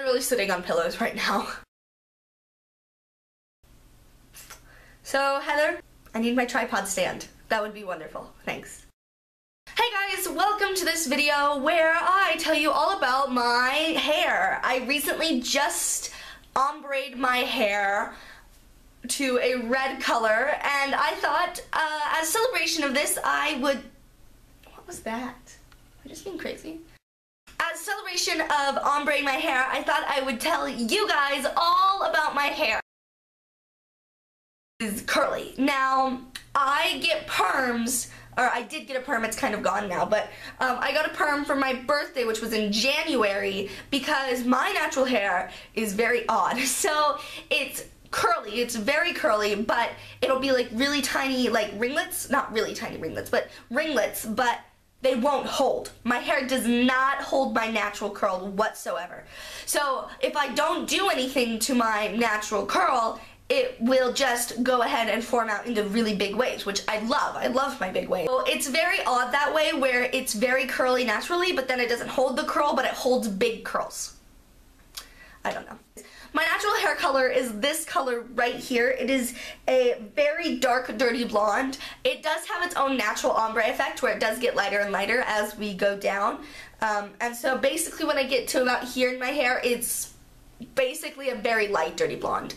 literally sitting on pillows right now. So, Heather, I need my tripod stand. That would be wonderful. Thanks. Hey guys, welcome to this video where I tell you all about my hair. I recently just ombre'd my hair to a red color, and I thought as a celebration of this I would... What was that? Am I just being crazy? As a celebration of ombreing my hair, I thought I would tell you guys all about my hair. It's curly. Now, I get perms, or I did get a perm, it's kind of gone now, but I got a perm for my birthday, which was in January, because my natural hair is very odd. So it's curly, it's very curly, but it'll be like really tiny, like ringlets, not really tiny ringlets, but ringlets, but they won't hold. My hair does not hold my natural curl whatsoever. So if I don't do anything to my natural curl, it will just go ahead and form out into really big waves, which I love. I love my big waves. So it's very odd that way, where it's very curly naturally, but then it doesn't hold the curl, but it holds big curls. I don't know. My natural hair color is this color right here. It is a very dark, dirty blonde. It does have its own natural ombre effect, where it does get lighter and lighter as we go down. And so basically when I get to about here in my hair, it's basically a very light, dirty blonde.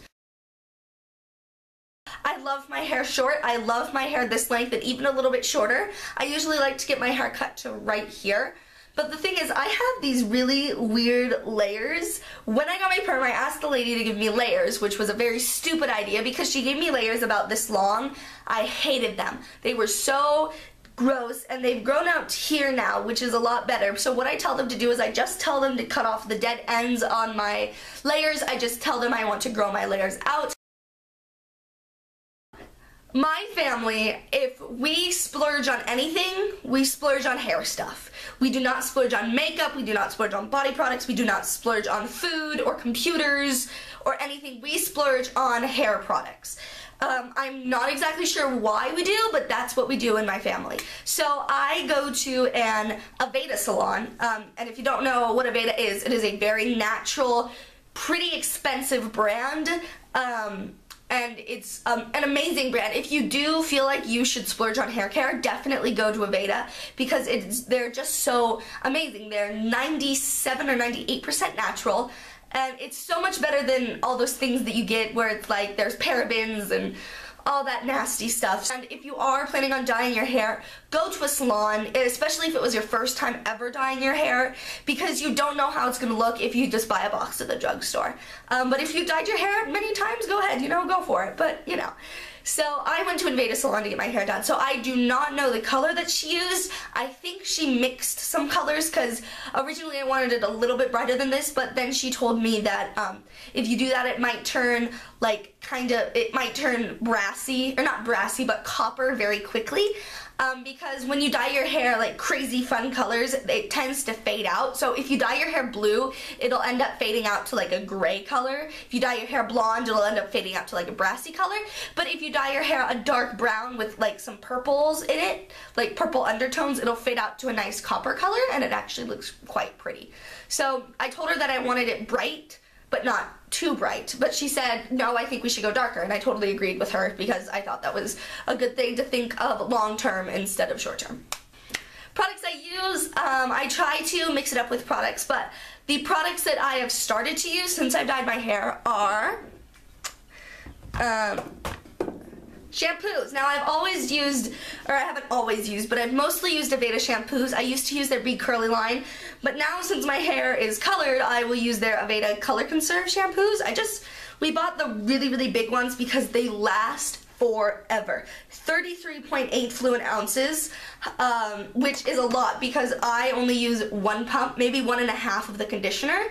I love my hair short. I love my hair this length and even a little bit shorter. I usually like to get my hair cut to right here. But the thing is, I have these really weird layers. When I got my perm, I asked the lady to give me layers, which was a very stupid idea because she gave me layers about this long. I hated them. They were so gross, and they've grown out here now, which is a lot better. So what I tell them to do is I just tell them to cut off the dead ends on my layers. I just tell them I want to grow my layers out. My family, if we splurge on anything, we splurge on hair stuff. We do not splurge on makeup, we do not splurge on body products, we do not splurge on food or computers or anything. We splurge on hair products. I'm not exactly sure why we do, but that's what we do in my family. So I go to an Aveda salon, and if you don't know what Aveda is, it is a very natural, pretty expensive brand. And it's an amazing brand. If you do feel like you should splurge on hair care, definitely go to Aveda, because they're just so amazing. They're 97 or 98% natural, and it's so much better than all those things that you get where it's like there's parabens and all that nasty stuff. And if you are planning on dyeing your hair, go to a salon, especially if it was your first time ever dyeing your hair, because you don't know how it's going to look if you just buy a box at the drugstore. But if you've dyed your hair many times, go ahead, you know, go for it. But, you know. So I went to an Aveda salon to get my hair done. So I do not know the color that she used. I think she mixed some colors, because originally I wanted it a little bit brighter than this, but then she told me that if you do that, it might turn like it might turn brassy, or not brassy, but copper very quickly. Because when you dye your hair like crazy fun colors, it tends to fade out. So if you dye your hair blue, it'll end up fading out to like a gray color. If you dye your hair blonde, it'll end up fading out to like a brassy color. But if you dye your hair a dark brown with like some purples in it, like purple undertones, it'll fade out to a nice copper color, and it actually looks quite pretty. So I told her that I wanted it bright, but not too bright. But she said, no, I think we should go darker, and I totally agreed with her, because I thought that was a good thing to think of long term instead of short term. Products I use, I try to mix it up with products, but the products that I have started to use since I've dyed my hair are shampoos. Now I've always used, or I haven't always used, but I've mostly used Aveda shampoos. I used to use their Be Curly line, but now since my hair is colored, I will use their Aveda Color Conserve shampoos. We bought the really, really big ones because they last forever. 33.8 fluid ounces, which is a lot because I only use one pump, maybe 1.5 of the conditioner,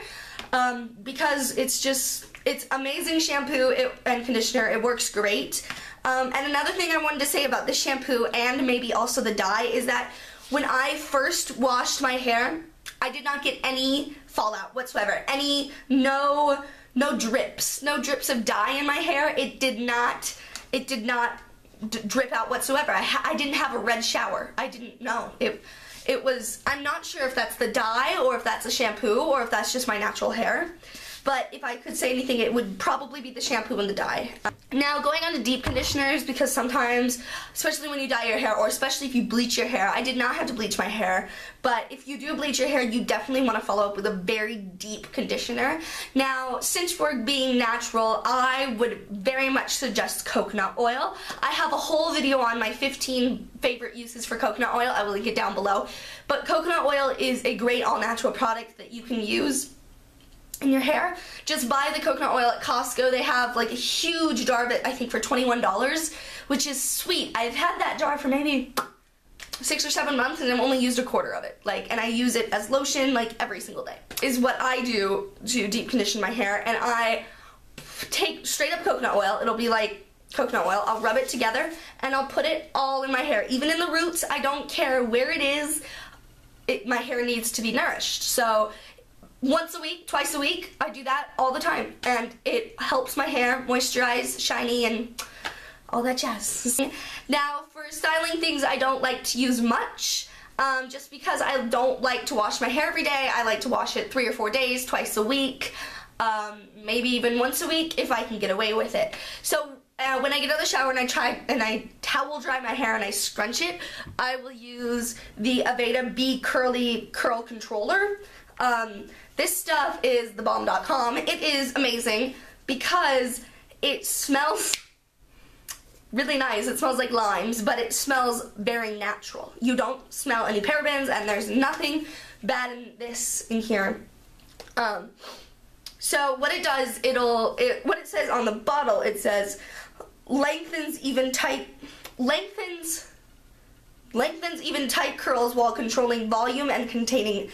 because it's amazing shampoo and conditioner. It works great. And another thing I wanted to say about this shampoo, and maybe also the dye, is that when I first washed my hair, I did not get any fallout whatsoever. No drips of dye in my hair. It did not drip out whatsoever. I didn't have a red shower. I didn't know. It I'm not sure if that's the dye or if that's a shampoo or if that's just my natural hair. But if I could say anything, it would probably be the shampoo and the dye. Now, going on to deep conditioners, because sometimes, especially when you dye your hair, or especially if you bleach your hair, I did not have to bleach my hair, but if you do bleach your hair, you definitely want to follow up with a very deep conditioner. Now, since we're being natural, I would very much suggest coconut oil. I have a whole video on my 15 favorite uses for coconut oil. I will link it down below. But coconut oil is a great all-natural product that you can use in your hair. Just buy the coconut oil at Costco. They have like a huge jar of it, I think for $21, which is sweet. I've had that jar for maybe 6 or 7 months and I've only used a quarter of it. And I use it as lotion like every single day. Is what I do to deep condition my hair, and I take straight up coconut oil. It'll be like coconut oil. I'll rub it together and I'll put it all in my hair, even in the roots. I don't care where it is. My hair needs to be nourished. So once a week, twice a week, I do that all the time, and it helps my hair moisturize, shiny, and all that jazz. Now, for styling things, I don't like to use much, just because I don't like to wash my hair every day. I like to wash it 3 or 4 days, twice a week, maybe even once a week if I can get away with it. So when I get out of the shower and I towel dry my hair and I scrunch it, I will use the Aveda Bee Curly Curl Controller. This stuff is thebomb.com. It is amazing because it smells really nice. It smells like limes, but it smells very natural. You don't smell any parabens, and there's nothing bad in this in here. So what it does, what it says on the bottle, it says lengthens even tight curls while controlling volume and combating,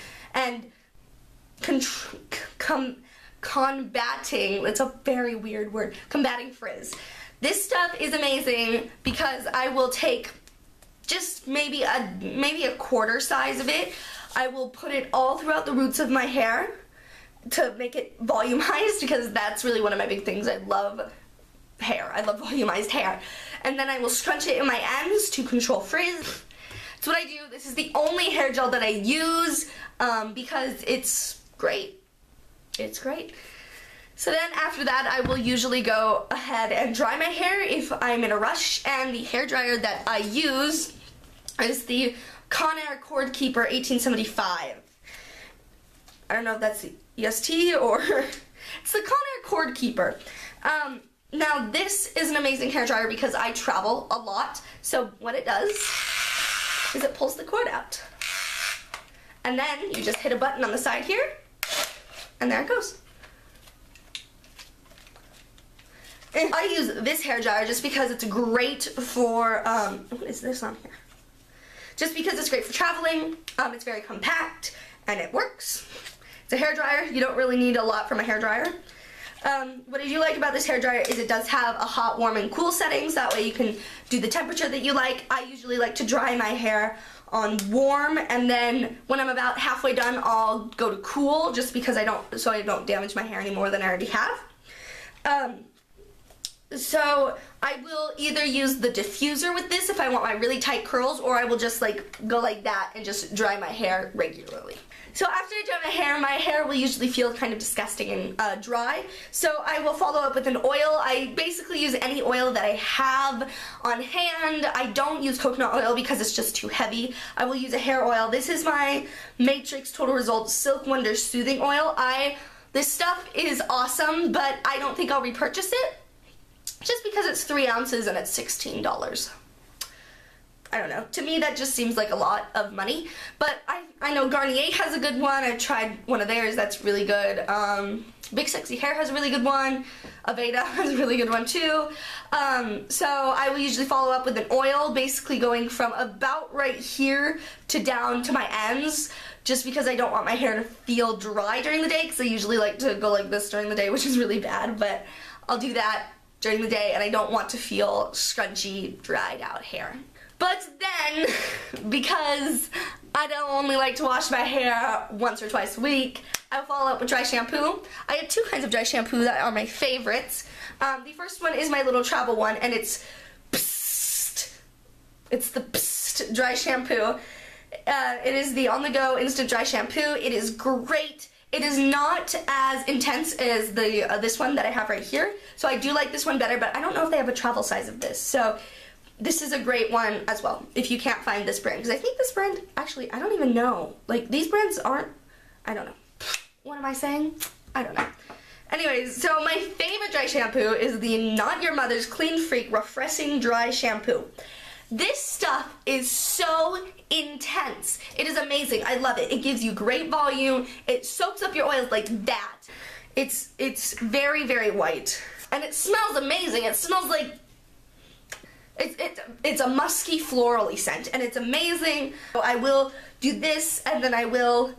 it's a very weird word, combating frizz. This stuff is amazing because I will take just maybe a quarter size of it. I will put it all throughout the roots of my hair to make it volumized, because that's really one of my big things. I love hair. I love volumized hair. And then I will scrunch it in my ends to control frizz. That's what I do. This is the only hair gel that I use because it's great. It's great. So then after that, I will usually go ahead and dry my hair if I'm in a rush, and the hair dryer that I use is the Conair Cord Keeper 1875. I don't know if that's the EST or it's the Conair Cord Keeper. Now this is an amazing hair dryer because I travel a lot. So what it does is it pulls the cord out. And then you just hit a button on the side here, and there it goes. And I use this hair dryer just because it's great for, what is this on here? Just because it's great for traveling, it's very compact, and it works. It's a hair dryer. You don't really need a lot from a hair dryer. What I do like about this hair dryer is it does have a hot, warm, and cool settings. That way you can do the temperature that you like. I usually like to dry my hair on warm, and then when I'm about halfway done, I'll go to cool, just because I don't damage my hair any more than I already have. So I will either use the diffuser with this if I want my really tight curls, or I will just go like that and just dry my hair regularly. So after I dry my hair will usually feel kind of disgusting and dry. So I will follow up with an oil. I basically use any oil that I have on hand. I don't use coconut oil because it's just too heavy. I will use a hair oil. This is my Matrix Total Results Silk Wonder Soothing Oil. This stuff is awesome, but I don't think I'll repurchase it, just because it's 3 ounces and it's $16. I don't know. To me, that just seems like a lot of money. But I know Garnier has a good one. I've tried one of theirs. That's really good. Big Sexy Hair has a really good one. Aveda has a really good one too. So I will usually follow up with an oil, basically going from about right here to down to my ends, just because I don't want my hair to feel dry during the day, because I usually like to go like this during the day, which is really bad, but I'll do that during the day, and I don't want to feel scrunchy, dried out hair. But then, because I don't only like to wash my hair once or twice a week, I will follow up with dry shampoo. I have 2 kinds of dry shampoo that are my favorites. The first one is my little travel one, and it's Psst. It's the Psst dry shampoo. It is the on-the-go instant dry shampoo. It is great. It is not as intense as the this one that I have right here. So I do like this one better, but I don't know if they have a travel size of this. So this is a great one as well, if you can't find this brand. Because I think this brand, actually, I don't even know. Like, these brands aren't, I don't know. What am I saying? I don't know. Anyways, so my favorite dry shampoo is the Not Your Mother's Clean Freak Refreshing Dry Shampoo. This stuff is so intense. It is amazing. I love it. It gives you great volume. It soaks up your oils like that. It's very, very white. And it smells amazing. It smells like, it's a musky florally scent, and it's amazing. So I will do this, and then I will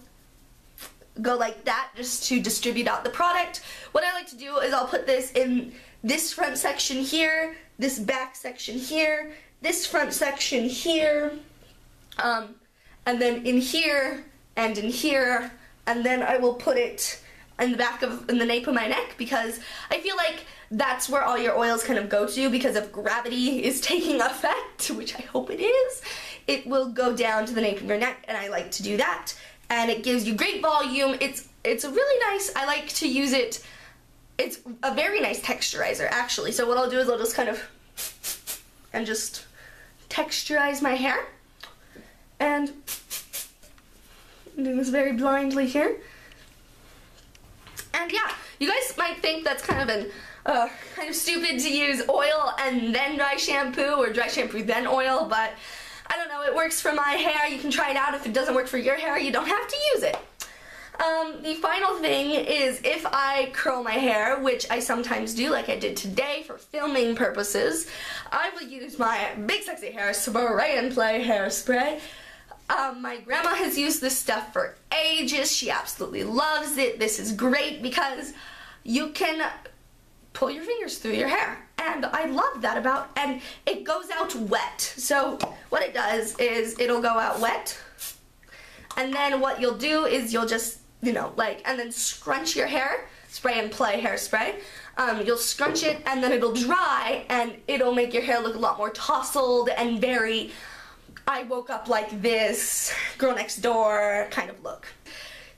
go like that just to distribute out the product. What I like to do is I'll put this in this front section here, this back section here, this front section here, and then in here and in here, and then I will put it in the nape of my neck, because I feel like that's where all your oils kind of go to, because if gravity is taking effect, which I hope it is, it will go down to the nape of your neck, and I like to do that. And it gives you great volume. It's a really nice, I like to use it, it's a very nice texturizer actually. So what I'll do is I'll just kind of, and just texturize my hair. And I'm doing this very blindly here. And yeah, you guys might think that's kind of stupid to use oil and then dry shampoo, or dry shampoo then oil, but I don't know, it works for my hair. You can try it out. If it doesn't work for your hair, you don't have to use it. The final thing is, if I curl my hair, which I sometimes do, like I did today for filming purposes, I will use my Big Sexy Hair Spray and Play hairspray. My grandma has used this stuff for ages. She absolutely loves it. This is great because you can pull your fingers through your hair, and I love that about, and it goes out wet. So what it does is it'll go out wet, and then what you'll do is you'll just, you know, like, and then scrunch your hair, spray and play hairspray. You'll scrunch it, and then it'll dry, and it'll make your hair look a lot more tousled and very, I woke up like this, girl next door kind of look.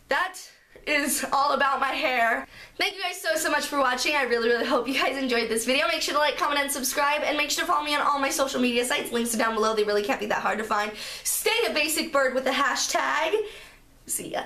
That is all about my hair. Thank you guys so much for watching. I really hope you guys enjoyed this video. Make sure to like, comment, and subscribe, and make sure to follow me on all my social media sites. Links are down below. They really can't be that hard to find. Stay a basic bird with the hashtag. See ya.